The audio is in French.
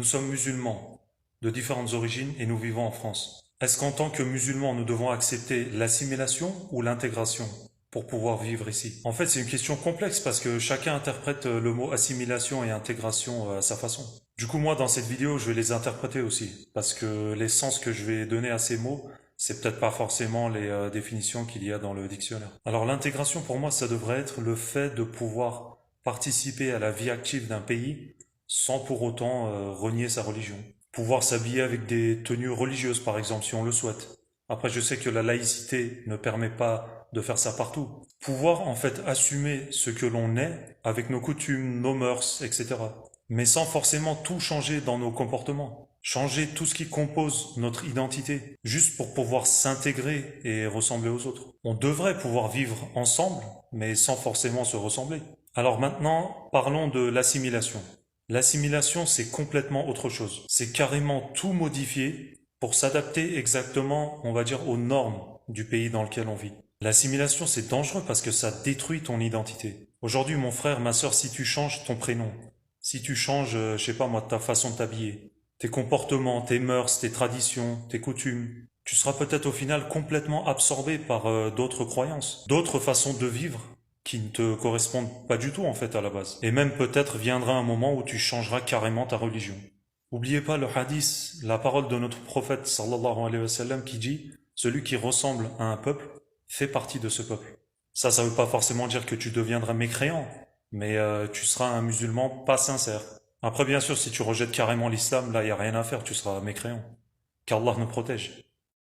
Nous sommes musulmans de différentes origines et nous vivons en France. Est-ce qu'en tant que musulmans, nous devons accepter l'assimilation ou l'intégration pour pouvoir vivre ici? En fait, c'est une question complexe parce que chacun interprète le mot assimilation et intégration à sa façon. Du coup, moi, dans cette vidéo, je vais les interpréter aussi parce que les sens que je vais donner à ces mots, c'est peut-être pas forcément les définitions qu'il y a dans le dictionnaire. Alors, l'intégration, pour moi, ça devrait être le fait de pouvoir participer à la vie active d'un pays sans pour autant renier sa religion. Pouvoir s'habiller avec des tenues religieuses, par exemple, si on le souhaite. Après, je sais que la laïcité ne permet pas de faire ça partout. Pouvoir, en fait, assumer ce que l'on est avec nos coutumes, nos mœurs, etc. Mais sans forcément tout changer dans nos comportements. Changer tout ce qui compose notre identité, juste pour pouvoir s'intégrer et ressembler aux autres. On devrait pouvoir vivre ensemble, mais sans forcément se ressembler. Alors maintenant, parlons de l'assimilation. L'assimilation, c'est complètement autre chose. C'est carrément tout modifier pour s'adapter exactement, on va dire, aux normes du pays dans lequel on vit. L'assimilation, c'est dangereux parce que ça détruit ton identité. Aujourd'hui, mon frère, ma sœur, si tu changes ton prénom, si tu changes, je sais pas moi, ta façon de t'habiller, tes comportements, tes mœurs, tes traditions, tes coutumes, tu seras peut-être au final complètement absorbé par d'autres croyances, d'autres façons de vivre qui ne te correspondent pas du tout en fait à la base. Et même peut-être viendra un moment où tu changeras carrément ta religion. Oubliez pas le hadith, la parole de notre prophète sallallahu alayhi wa sallam qui dit celui qui ressemble à un peuple fait partie de ce peuple. Ça veut pas forcément dire que tu deviendras mécréant, mais tu seras un musulman pas sincère. Après bien sûr si tu rejettes carrément l'islam, là il y a rien à faire, tu seras mécréant. Qu'Allah nous protège.